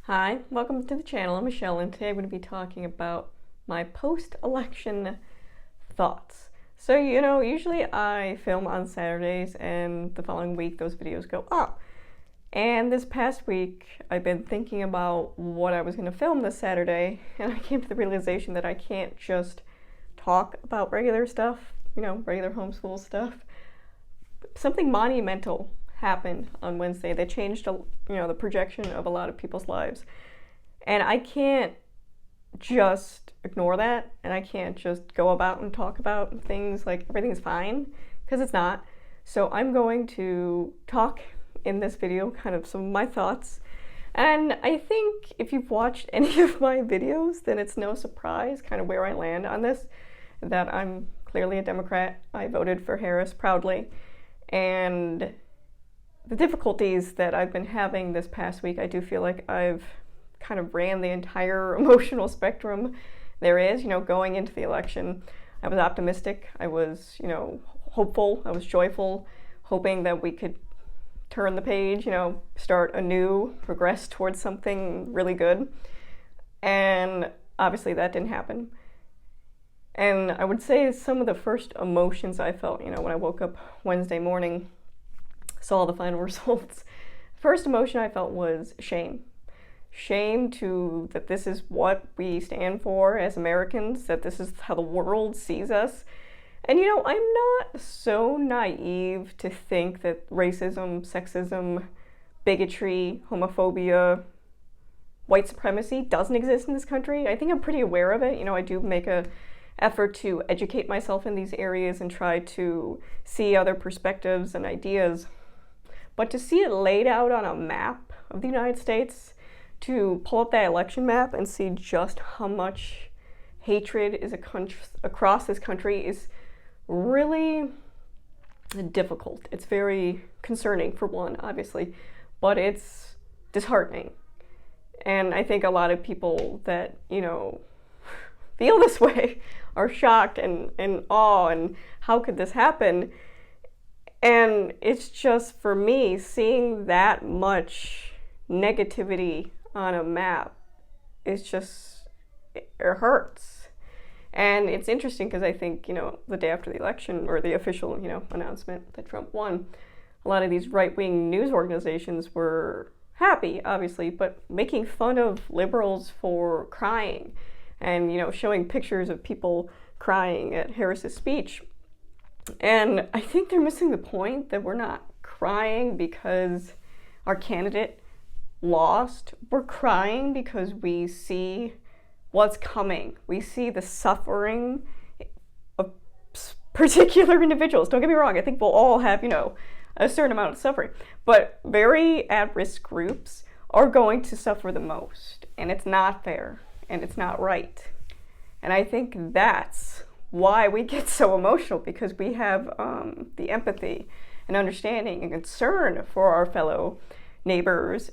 Hi, welcome to the channel. I'm Michelle, and today I'm going to be talking about my post-election thoughts. So, usually I film on Saturdays, and the following week those videos go up. And this past week, I've been thinking about what I was going to film this Saturday, and I came to the realization that I can't just talk about regular stuff, regular homeschool stuff. Something monumental happened on Wednesday that changed, the projection of a lot of people's lives. And I can't just ignore that, and I can't just go about and talk about things like everything's fine, because it's not. So I'm going to talk in this video kind of some of my thoughts. And I think if you've watched any of my videos, then it's no surprise kind of where I land on this, that I'm clearly a Democrat. I voted for Harris proudly. And the difficulties that I've been having this past week, I do feel like I've kind of ran the entire emotional spectrum there is, going into the election. I was optimistic, I was, hopeful, I was joyful, hoping that we could turn the page, start anew, progress towards something really good. And obviously that didn't happen. And I would say some of the first emotions I felt, when I woke up Wednesday morning, saw the final results. First emotion I felt was shame. Shame that this is what we stand for as Americans, that this is how the world sees us. And I'm not so naive to think that racism, sexism, bigotry, homophobia, white supremacy doesn't exist in this country. I think I'm pretty aware of it. I do make a effort to educate myself in these areas and try to see other perspectives and ideas. But to see it laid out on a map of the United States, to pull up that election map and see just how much hatred is across this country is really difficult. It's very concerning, for one, obviously, but it's disheartening. And I think a lot of people that, feel this way are shocked and in awe, and how could this happen? And it's just, for me, seeing that much negativity on a map, it hurts. And it's interesting because I think, the day after the election, or the official, announcement that Trump won, a lot of these right-wing news organizations were happy, obviously, but making fun of liberals for crying and, showing pictures of people crying at Harris's speech. And I think they're missing the point that we're not crying because our candidate lost. We're crying because we see what's coming. We see the suffering of particular individuals. Don't get me wrong, I think we'll all have, a certain amount of suffering. But very at-risk groups are going to suffer the most. And it's not fair. And it's not right. And I think that's why we get so emotional, because we have the empathy and understanding and concern for our fellow neighbors.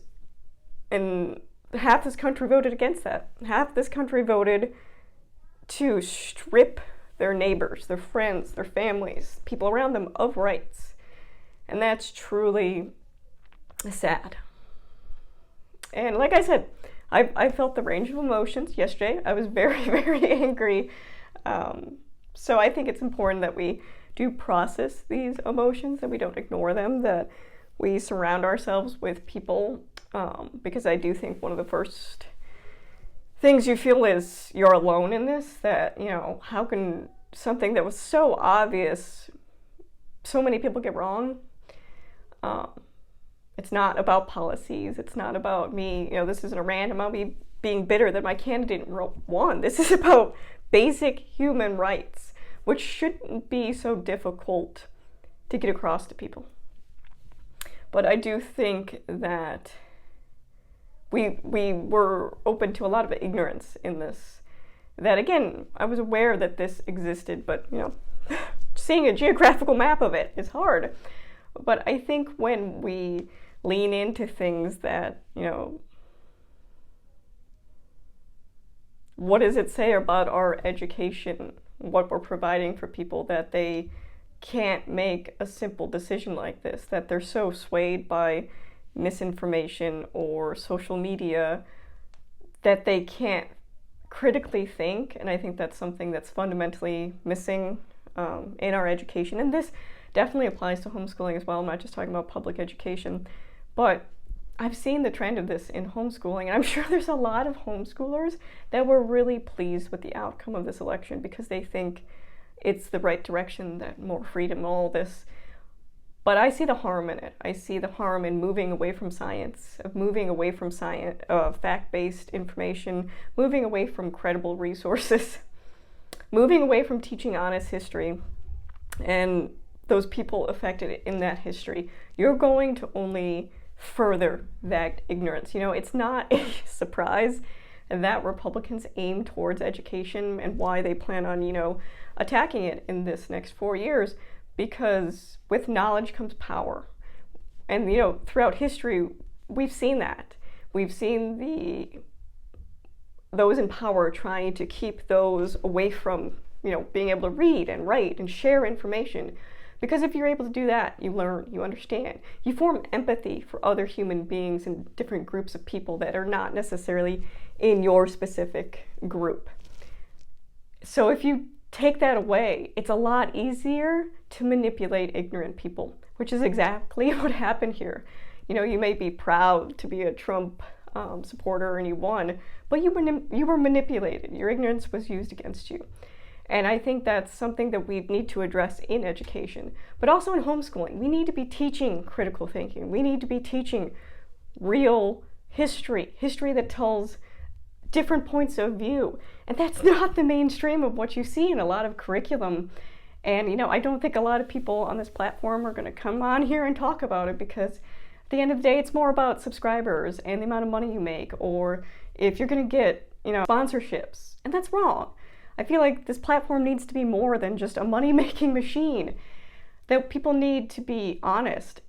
And half this country voted against that. Half this country voted to strip their neighbors, their friends, their families, people around them of rights. And that's truly sad. And like I said, I felt the range of emotions yesterday. I was very, very angry. So I think it's important that we do process these emotions, that we don't ignore them, that we surround ourselves with people, because I do think one of the first things you feel is you're alone in this, that, how can something that was so obvious, so many people get wrong? It's not about policies. It's not about me, this isn't a random about me being bitter that my candidate won. This is about basic human rights, which shouldn't be so difficult to get across to people. But I do think that we were open to a lot of ignorance in this. That, again, I was aware that this existed, but, seeing a geographical map of it is hard. But I think when we lean into things that, what does it say about our education, what we're providing for people, that they can't make a simple decision like this, that they're so swayed by misinformation or social media that they can't critically think, and I think that's something that's fundamentally missing in our education. And this definitely applies to homeschooling as well. I'm not just talking about public education, but I've seen the trend of this in homeschooling, and I'm sure there's a lot of homeschoolers that were really pleased with the outcome of this election because they think it's the right direction, that more freedom, all this. But I see the harm in it. I see the harm in moving away from science, of moving away from fact-based information, moving away from credible resources, moving away from teaching honest history, and those people affected in that history. You're going to only further that ignorance. You know, it's not a surprise that Republicans aim towards education and why they plan on, attacking it in this next 4 years, because with knowledge comes power. And, throughout history, we've seen that. We've seen those in power trying to keep those away from, being able to read and write and share information. Because if you're able to do that, you learn, you understand, you form empathy for other human beings and different groups of people that are not necessarily in your specific group. So if you take that away, it's a lot easier to manipulate ignorant people, which is exactly what happened here. You may be proud to be a Trump supporter and you won, but you were manipulated. Your ignorance was used against you. And I think that's something that we need to address in education, but also in homeschooling. We need to be teaching critical thinking. We need to be teaching real history that tells different points of view. And that's not the mainstream of what you see in a lot of curriculum. And, I don't think a lot of people on this platform are going to come on here and talk about it, because at the end of the day, it's more about subscribers and the amount of money you make, or if you're going to get, sponsorships. And that's wrong. I feel like this platform needs to be more than just a money-making machine. That people need to be honest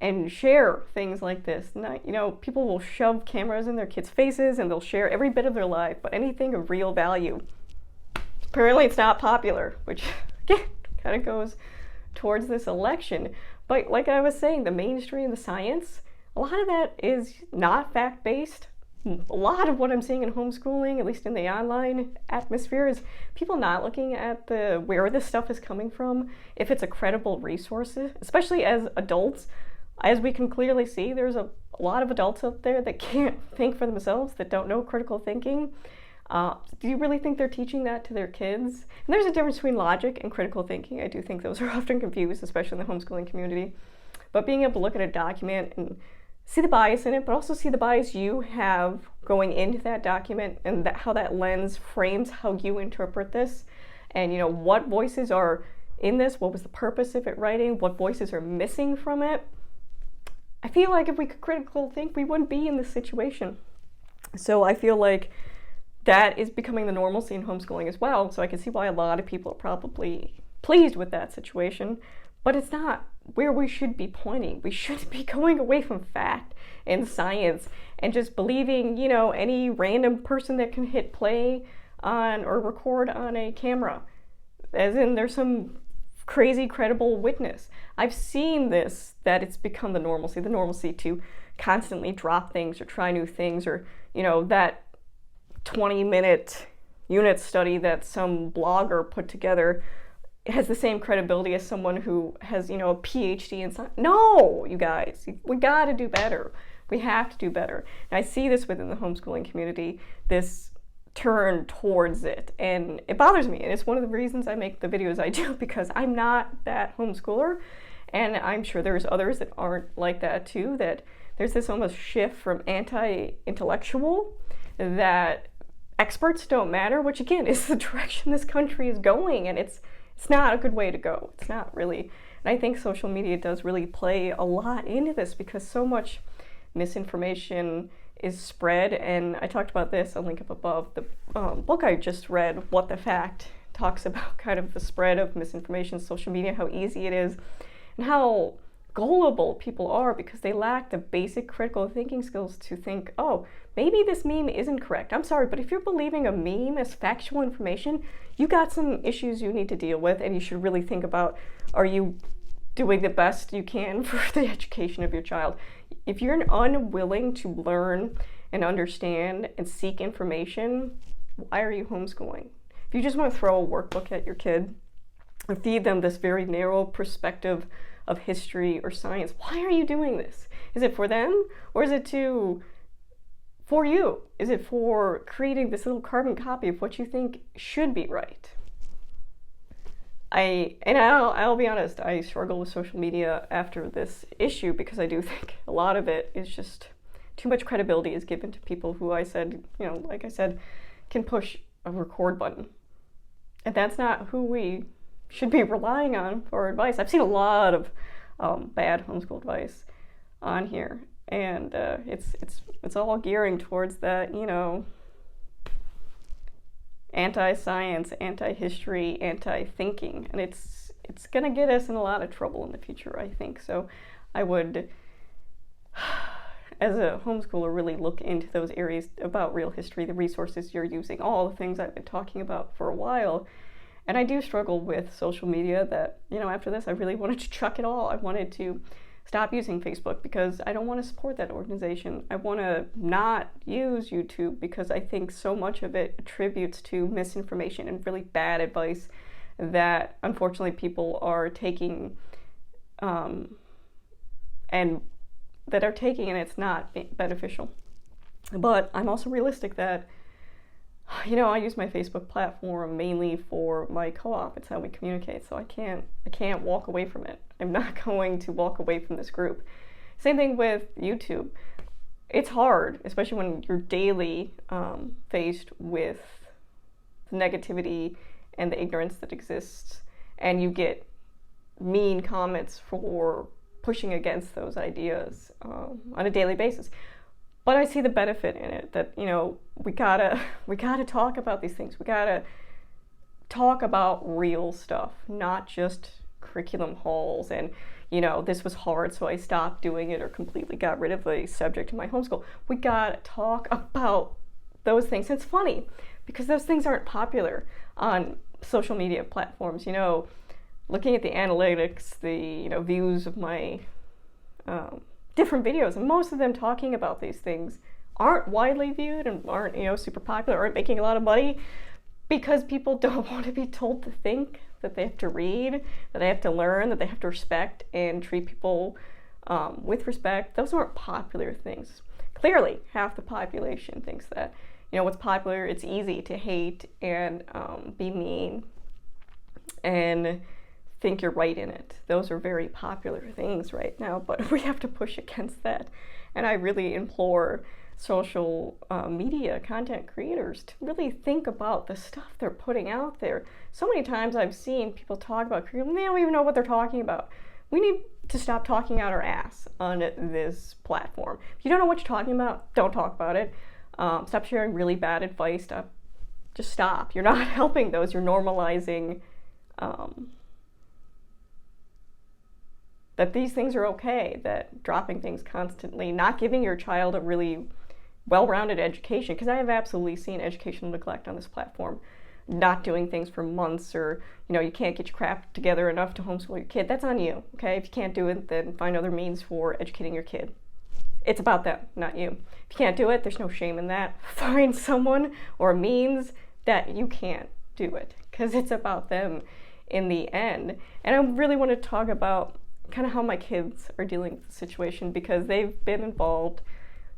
and share things like this. Not, people will shove cameras in their kids' faces and they'll share every bit of their life, but anything of real value, apparently it's not popular, which again kind of goes towards this election. But like I was saying, the mainstream, the science, a lot of that is not fact-based. A lot of what I'm seeing in homeschooling, at least in the online atmosphere, is people not looking at where this stuff is coming from, if it's a credible resource, especially as adults. As we can clearly see, there's a lot of adults out there that can't think for themselves, that don't know critical thinking. Do you really think they're teaching that to their kids? And there's a difference between logic and critical thinking. I do think those are often confused, especially in the homeschooling community. But being able to look at a document and see the bias in it, but also see the bias you have going into that document, and how that lens frames how you interpret this, and what voices are in this, what was the purpose of it writing, what voices are missing from it. I feel like if we could critical think, we wouldn't be in this situation. So I feel like that is becoming the normalcy in homeschooling as well, so I can see why a lot of people are probably pleased with that situation, but it's not where we should be pointing. We should be going away from fact and science and just believing, any random person that can hit play on or record on a camera, as in there's some crazy credible witness. I've seen this, that it's become the normalcy to constantly drop things or try new things, or that 20-minute unit study that some blogger put together has the same credibility as someone who has, a PhD in science. No, you guys, we got to do better. We have to do better. And I see this within the homeschooling community, this turn towards it, and it bothers me. And it's one of the reasons I make the videos I do, because I'm not that homeschooler, and I'm sure there's others that aren't like that too, that there's this almost shift from anti-intellectual, that experts don't matter, which again is the direction this country is going, and it's not a good way to go. It's not really. And I think social media does really play a lot into this, because so much misinformation is spread. And I talked about this, I'll link up above, the book I just read, What the Fact, talks about kind of the spread of misinformation, social media, how easy it is, and how gullible people are because they lack the basic critical thinking skills to think, oh, maybe this meme isn't correct. I'm sorry, but if you're believing a meme as factual information, you got some issues you need to deal with, and you should really think about, are you doing the best you can for the education of your child? If you're unwilling to learn and understand and seek information, why are you homeschooling? If you just want to throw a workbook at your kid and feed them this very narrow perspective of history or science, why are you doing this? Is it for them, or is it for you? Is it for creating this little carbon copy of what you think should be right? I'll be honest, I struggle with social media after this issue because I do think a lot of it is just too much credibility is given to people who like I said, can push a record button. And that's not who we should be relying on for advice. I've seen a lot of bad homeschool advice on here, and it's all gearing towards that, anti-science, anti-history, anti-thinking, and it's gonna get us in a lot of trouble in the future, I think. So I would, as a homeschooler, really look into those areas about real history, the resources you're using, all the things I've been talking about for a while. And I do struggle with social media that, after this, I really wanted to chuck it all. I wanted to stop using Facebook because I don't want to support that organization. I want to not use YouTube because I think so much of it attributes to misinformation and really bad advice that unfortunately people are taking and it's not beneficial. But I'm also realistic that I use my Facebook platform mainly for my co-op. It's how we communicate, so I can't walk away from it. I'm not going to walk away from this group. Same thing with YouTube. It's hard, especially when you're daily faced with the negativity and the ignorance that exists, and you get mean comments for pushing against those ideas on a daily basis. But I see the benefit in it that, we gotta talk about these things. We gotta talk about real stuff, not just curriculum halls and, this was hard, so I stopped doing it or completely got rid of the subject in my homeschool. We gotta talk about those things. It's funny because those things aren't popular on social media platforms. Looking at the analytics, the, views of my different videos, and most of them talking about these things aren't widely viewed and aren't super popular, aren't making a lot of money because people don't want to be told to think, that they have to read, that they have to learn, that they have to respect and treat people with respect. Those aren't popular things. Clearly, half the population thinks that what's popular, it's easy to hate and be mean and think you're right in it. Those are very popular things right now, but we have to push against that. And I really implore social media content creators to really think about the stuff they're putting out there. So many times I've seen people talk about curriculum, they don't even know what they're talking about. We need to stop talking out our ass on this platform. If you don't know what you're talking about, don't talk about it. Stop sharing really bad advice. Just stop. You're not helping those. You're normalizing that these things are okay, that dropping things constantly, not giving your child a really well-rounded education, because I have absolutely seen educational neglect on this platform, not doing things for months, or you can't get your crap together enough to homeschool your kid. That's on you, okay? If you can't do it, then find other means for educating your kid. It's about them, not you. If you can't do it, there's no shame in that. Find someone or means that you can't do it, because it's about them in the end. And I really want to talk about kind of how my kids are dealing with the situation, because they've been involved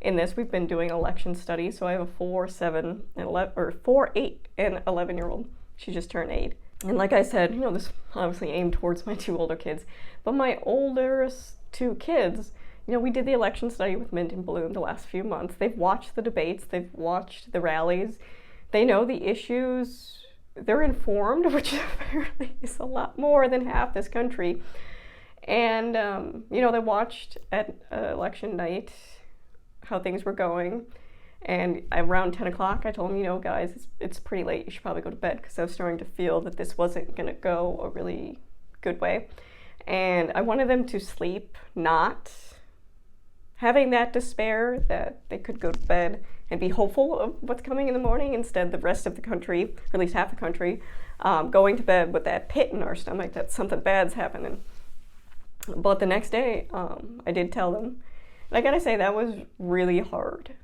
in this. We've been doing election studies, so I have a 4, 7, and 11, or 4, 8, and 11-year-old. She just turned 8. And like I said, this obviously aimed towards my 2 older kids, but my oldest 2 kids, we did the election study with Mint and Bloom the last few months. They've watched the debates, they've watched the rallies, they know the issues, they're informed, which apparently is a lot more than half this country. And, they watched at election night how things were going. And around 10 o'clock, I told them, guys, it's pretty late. You should probably go to bed, because I was starting to feel that this wasn't going to go a really good way. And I wanted them to sleep, not having that despair that they could go to bed and be hopeful of what's coming in the morning. Instead, the rest of the country, or at least half the country, going to bed with that pit in our stomach that something bad's happening. But the next day, I did tell them, and I gotta say that was really hard,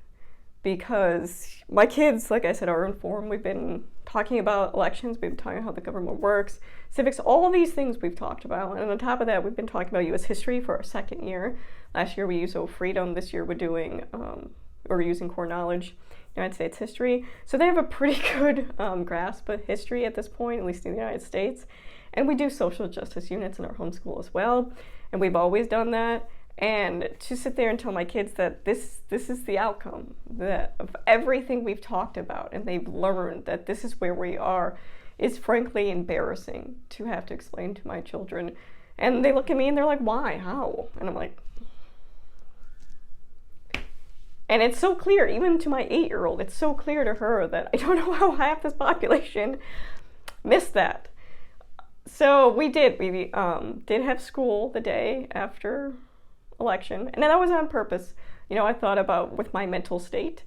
because my kids, like I said, are informed. We've been talking about elections, we've been talking about how the government works, civics, all these things we've talked about. And on top of that, we've been talking about U.S. history for our second year. Last year we used O Freedom. This year we're using core knowledge, United States history. So they have a pretty good grasp of history at this point, at least in the United States. And we do social justice units in our homeschool as well. And we've always done that. And to sit there and tell my kids that this is the outcome of everything we've talked about, and they've learned that this is where we are, is frankly embarrassing to have to explain to my children. And they look at me and they're like, why? How? And I'm like, and it's so clear, even to my 8-year-old, it's so clear to her that I don't know how half this population missed that. So we did have school the day after election, and that was on purpose. I thought about, with my mental state,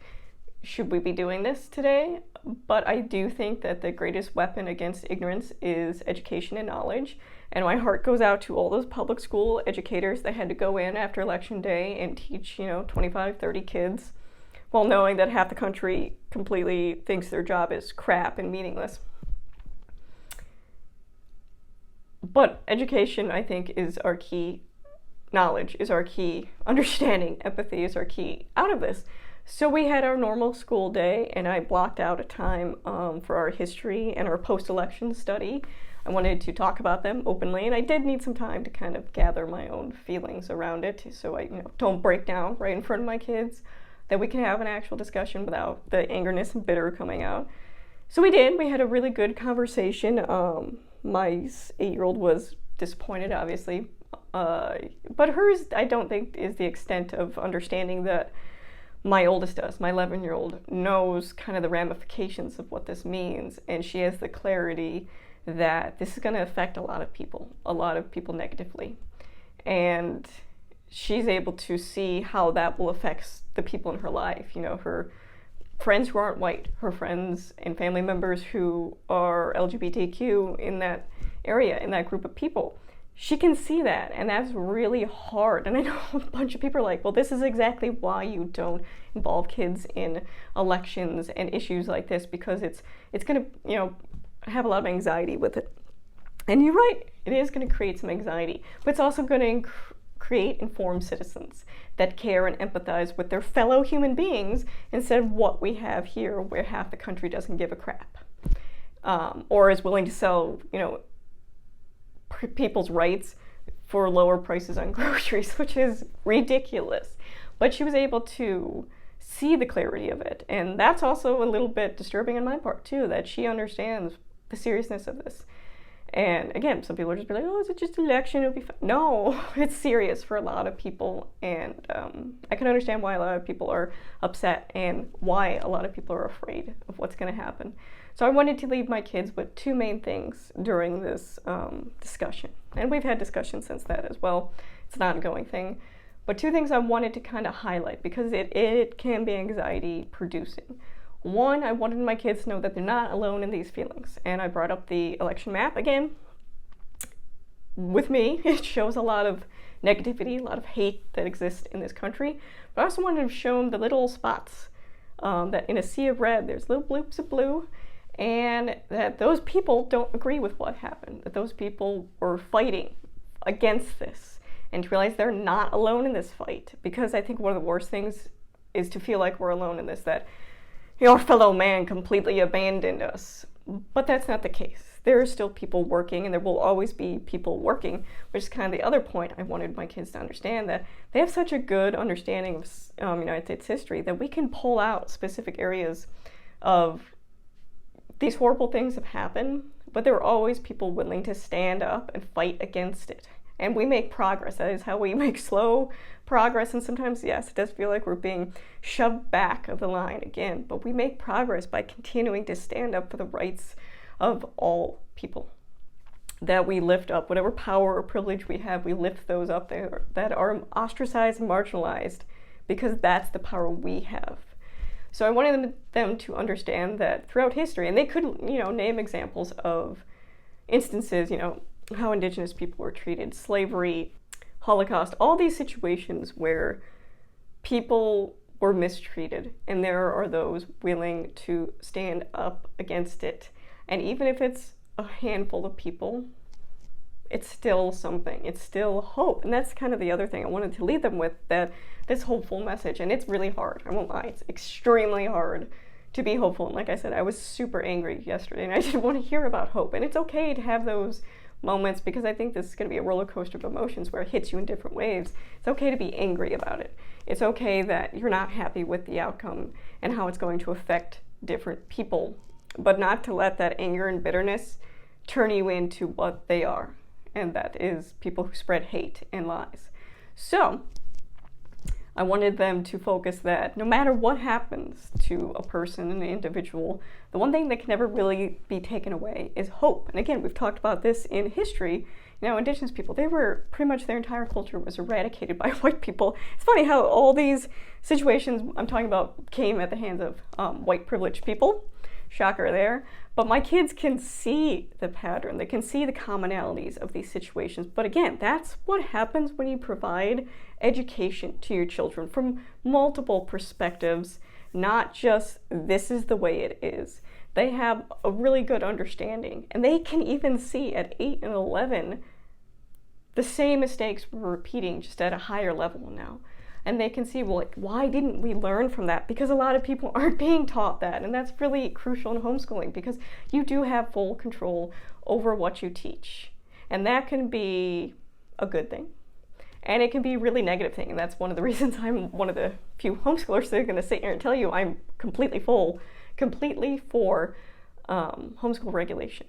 should we be doing this today? But I do think that the greatest weapon against ignorance is education and knowledge. And my heart goes out to all those public school educators that had to go in after election day and teach, 25, 30 kids, while knowing that half the country completely thinks their job is crap and meaningless. But education, I think, is our key. Knowledge is our key. Understanding, empathy is our key out of this. So we had our normal school day, and I blocked out a time for our history and our post-election study. I wanted to talk about them openly, and I did need some time to kind of gather my own feelings around it, so I don't break down right in front of my kids, that we can have an actual discussion without the angerness and bitter coming out. So we did. We had a really good conversation. My 8-year-old was disappointed, obviously. But hers, I don't think, is the extent of understanding that my oldest does. My 11-year-old knows kind of the ramifications of what this means, and she has the clarity that this is going to affect a lot of people negatively. And she's able to see how that will affect the people in her life, her friends who aren't white, her friends and family members who are LGBTQ in that area, in that group of people. She can see that, and that's really hard. And I know a bunch of people are like, well, this is exactly why you don't involve kids in elections and issues like this, because it's going to, have a lot of anxiety with it. And you're right, it is going to create some anxiety, but it's also going to create informed citizens that care and empathize with their fellow human beings instead of what we have here, where half the country doesn't give a crap, or is willing to sell, people's rights for lower prices on groceries, which is ridiculous. But she was able to see the clarity of it, and that's also a little bit disturbing on my part too, that she understands the seriousness of this. And again, some people are just like, oh, is it just an election? It'll be fine. No, it's serious for a lot of people, and I can understand why a lot of people are upset and why a lot of people are afraid of what's going to happen. So I wanted to leave my kids with two main things during this discussion. And we've had discussions since that as well. It's an ongoing thing. But two things I wanted to kind of highlight, because it can be anxiety producing. One, I wanted my kids to know that they're not alone in these feelings. And I brought up the election map again. With me, it shows a lot of negativity, a lot of hate that exists in this country. But I also wanted to show them the little spots, that in a sea of red, there's little bloops of blue, and that those people don't agree with what happened, that those people were fighting against this, and to realize they're not alone in this fight. Because I think one of the worst things is to feel like we're alone in this, that your fellow man completely abandoned us. But that's not the case. There are still people working, and there will always be people working, which is kind of the other point I wanted my kids to understand, that they have such a good understanding of United States history that we can pull out specific areas of these horrible things have happened, but there are always people willing to stand up and fight against it. And we make progress. That is how we make slow progress. And sometimes, yes, it does feel like we're being shoved back of the line again. But we make progress by continuing to stand up for the rights of all people. That we lift up whatever power or privilege we have, we lift those up there that are ostracized and marginalized, because that's the power we have. So I wanted them to understand that throughout history, and they could, name examples of instances, how Indigenous people were treated, slavery, Holocaust, all these situations where people or mistreated, and there are those willing to stand up against it. And even if it's a handful of people, it's still something. It's still hope. And that's kind of the other thing I wanted to leave them with, that this hopeful message. And it's really hard. I won't lie. It's extremely hard to be hopeful. And like I said, I was super angry yesterday and I didn't want to hear about hope. And it's okay to have those moments, because I think this is going to be a roller coaster of emotions where it hits you in different waves. It's okay to be angry about it. It's okay that you're not happy with the outcome and how it's going to affect different people, but not to let that anger and bitterness turn you into what they are. And that is people who spread hate and lies. So I wanted them to focus that no matter what happens to a person, an individual, the one thing that can never really be taken away is hope. And again, we've talked about this in history. You know, indigenous people, they were pretty much, their entire culture was eradicated by white people. It's funny how all these situations I'm talking about came at the hands of white privileged people. Shocker there. But my kids can see the pattern. They can see the commonalities of these situations. But again, that's what happens when you provide education to your children from multiple perspectives, not just this is the way it is. They have a really good understanding, and they can even see at 8 and 11 the same mistakes we're repeating, just at a higher level now. And they can see, well, like, why didn't we learn from that? Because a lot of people aren't being taught that. And that's really crucial in homeschooling, because you do have full control over what you teach. And that can be a good thing. And it can be a really negative thing. And that's one of the reasons I'm one of the few homeschoolers that are going to sit here and tell you I'm completely for homeschool regulation.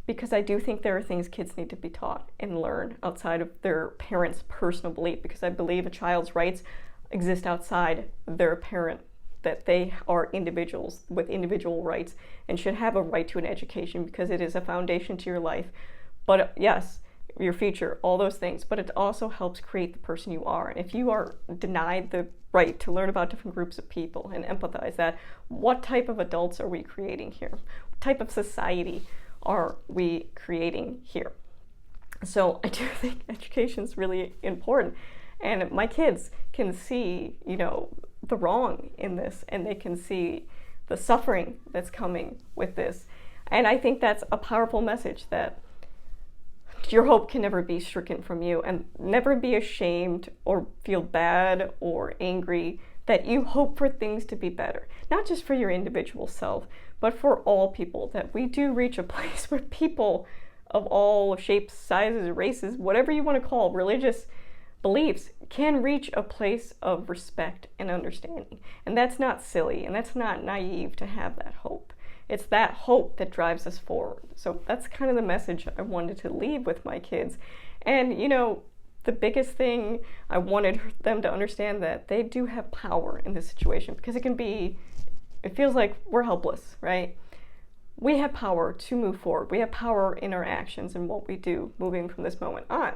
Because I do think there are things kids need to be taught and learn outside of their parents' personal belief, because I believe a child's rights exist outside their parent, that they are individuals with individual rights and should have a right to an education, because it is a foundation to your life. But yes, your future, all those things, but it also helps create the person you are. And if you are denied the right to learn about different groups of people and empathize that, what type of adults are we creating here? What type of society are we creating here? So I do think education is really important, and my kids can see, you know, the wrong in this, and they can see the suffering that's coming with this. And I think that's a powerful message, that your hope can never be stricken from you, and never be ashamed or feel bad or angry that you hope for things to be better, not just for your individual self, but for all people, that we do reach a place where people of all shapes, sizes, races, whatever you want to call religious beliefs, can reach a place of respect and understanding. And that's not silly, and that's not naive to have that hope. It's that hope that drives us forward. So that's kind of the message I wanted to leave with my kids. And, you know, the biggest thing, I wanted them to understand that they do have power in this situation, because it feels like we're helpless, right? We have power to move forward. We have power in our actions and what we do moving from this moment on.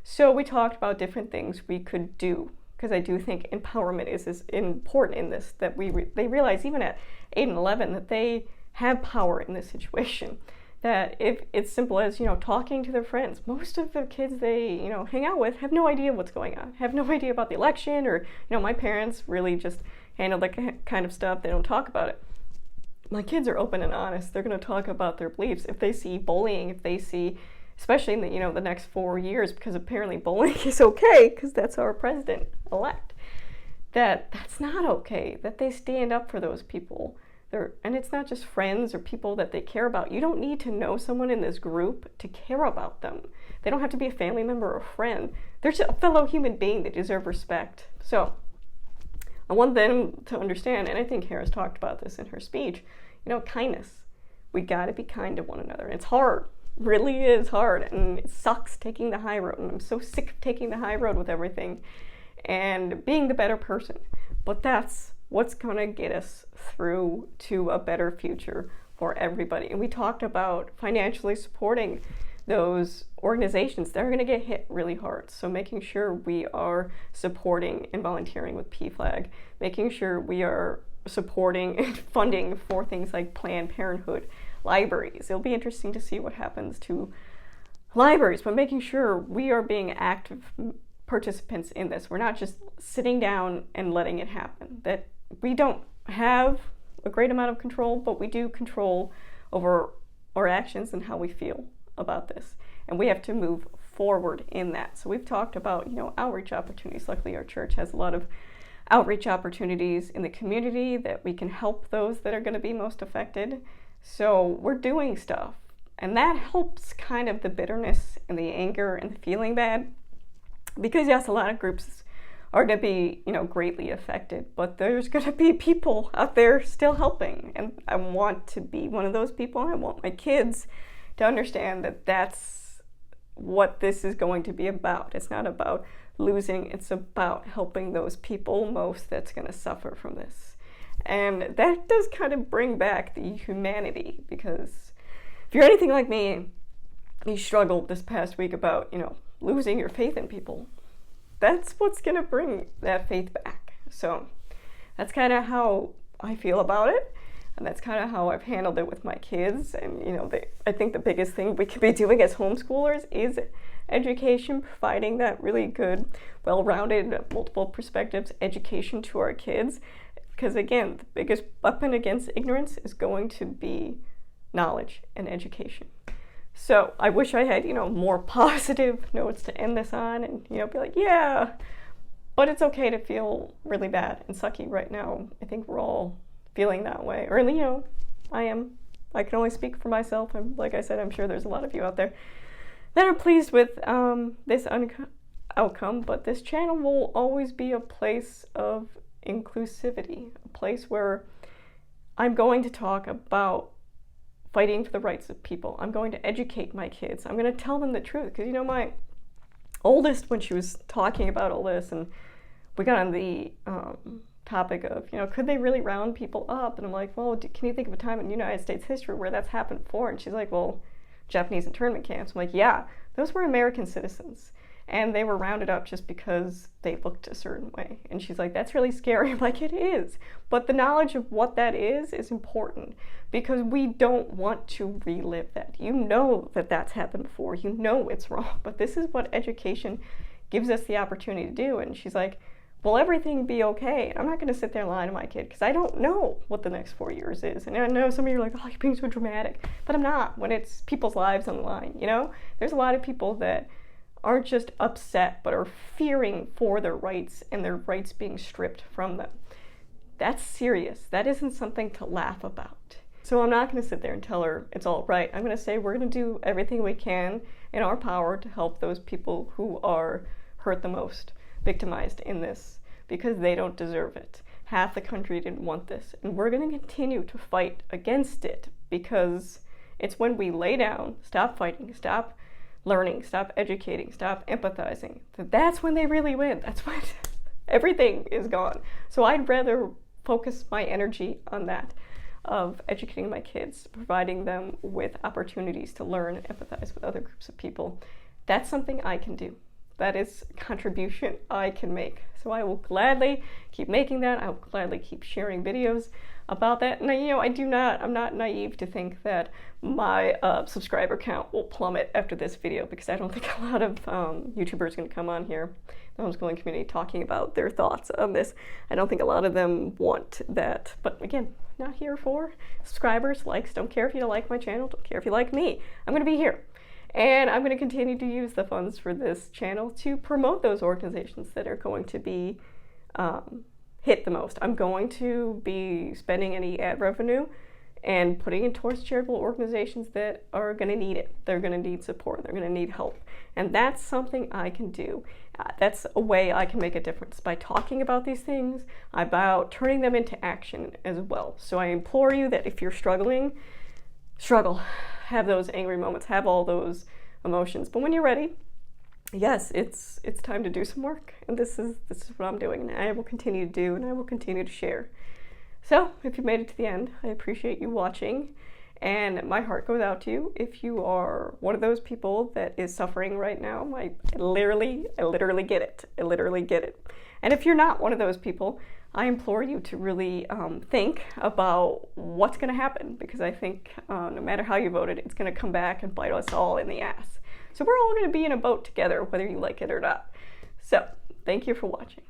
So we talked about different things we could do, because I do think empowerment is important in this, that they realize even at 8 and 11 that they have power in this situation. That if it's simple as, you know, talking to their friends, most of the kids they, you know, hang out with have no idea what's going on, have no idea about the election, or, you know, my parents really just handle that kind of stuff. They don't talk about it. My kids are open and honest. They're going to talk about their beliefs. If they see bullying, if they see, especially in the, you know, the next 4 years, because apparently bullying is okay, because that's our president-elect, that's not okay, that they stand up for those people. And it's not just friends or people that they care about. You don't need to know someone in this group to care about them. They don't have to be a family member or a friend. They're just a fellow human being that deserve respect. So I want them to understand, and I think Harris talked about this in her speech, you know, kindness. We got to be kind to one another. It's hard. Really is hard, and it sucks taking the high road, and I'm so sick of taking the high road with everything and being the better person. But that's what's going to get us through to a better future for everybody. And we talked about financially supporting those organizations that are going to get hit really hard. So making sure we are supporting and volunteering with PFLAG, making sure we are supporting and funding for things like Planned Parenthood, libraries. It'll be interesting to see what happens to libraries, but making sure we are being active participants in this. We're not just sitting down and letting it happen. That we don't have a great amount of control, but we do control over our actions and how we feel about this. And we have to move forward in that. So we've talked about, outreach opportunities. Luckily, our church has a lot of outreach opportunities in the community that we can help those that are going to be most affected. So we're doing stuff. And that helps kind of the bitterness and the anger and the feeling bad. Because yes, a lot of groups are going to be, greatly affected, but there's going to be people out there still helping. And I want to be one of those people. I want my kids to understand that that's what this is going to be about. It's not about losing, it's about helping those people most that's going to suffer from this. And that does kind of bring back the humanity, because if you're anything like me, you struggled this past week about, losing your faith in people. That's what's going to bring that faith back. So that's kind of how I feel about it. And that's kind of how I've handled it with my kids. And, I think the biggest thing we could be doing as homeschoolers is education, providing that really good, well-rounded, multiple perspectives education to our kids. Because again, the biggest weapon against ignorance is going to be knowledge and education. So I wish I had, more positive notes to end this on and, be like, yeah, but it's okay to feel really bad and sucky right now. I think we're all feeling that way. Or, I am. I can only speak for myself. Like I said, I'm sure there's a lot of you out there that are pleased with this outcome, but this channel will always be a place of inclusivity, a place where I'm going to talk about fighting for the rights of people. I'm going to educate my kids. I'm going to tell them the truth. Because, my oldest, when she was talking about all this, and we got on the topic of, could they really round people up? And I'm like, well, can you think of a time in United States history where that's happened before? And she's like, well, Japanese internment camps. I'm like, yeah, those were American citizens. And they were rounded up just because they looked a certain way. And she's like, that's really scary. I'm like, it is. But the knowledge of what that is important, because we don't want to relive that. You know that that's happened before. You know it's wrong. But this is what education gives us the opportunity to do. And she's like, will everything be okay? And I'm not going to sit there and lie to my kid, because I don't know what the next 4 years is. And I know some of you are like, oh, you're being so dramatic. But I'm not, when it's people's lives on the line, There's a lot of people that aren't just upset, but are fearing for their rights and their rights being stripped from them. That's serious. That isn't something to laugh about. So I'm not going to sit there and tell her it's all right. I'm going to say we're going to do everything we can in our power to help those people who are hurt the most, victimized in this, because they don't deserve it. Half the country didn't want this, and we're going to continue to fight against it, because it's when we lay down, stop fighting, stop learning, stop educating, stop empathizing, that's when they really win. That's when everything is gone. So I'd rather focus my energy on that, of educating my kids, providing them with opportunities to learn and empathize with other groups of people. That's something I can do. That is a contribution I can make. So I will gladly keep making that. I will gladly keep sharing videos about that. And I'm not naive to think that my subscriber count will plummet after this video, because I don't think a lot of YouTubers are going to come on here, the homeschooling community, talking about their thoughts on this. I don't think a lot of them want that. But again, not here for subscribers, likes. Don't care if you don't like my channel. Don't care if you like me. I'm going to be here. And I'm going to continue to use the funds for this channel to promote those organizations that are going to be hit the most. I'm going to be spending any ad revenue and putting it towards charitable organizations that are going to need it. They're going to need support. They're going to need help. And that's something I can do. That's a way I can make a difference, by talking about these things, about turning them into action as well. So I implore you that if you're struggling, struggle. Have those angry moments, have all those emotions. But when you're ready, yes, it's time to do some work. And this is what I'm doing, and I will continue to do, and I will continue to share. So if you made it to the end, I appreciate you watching, and my heart goes out to you if you are one of those people that is suffering right now. I literally get it. I literally get it. And if you're not one of those people, I implore you to really think about what's going to happen, because I think no matter how you voted, it's going to come back and bite us all in the ass. So we're all going to be in a boat together, whether you like it or not. So, thank you for watching.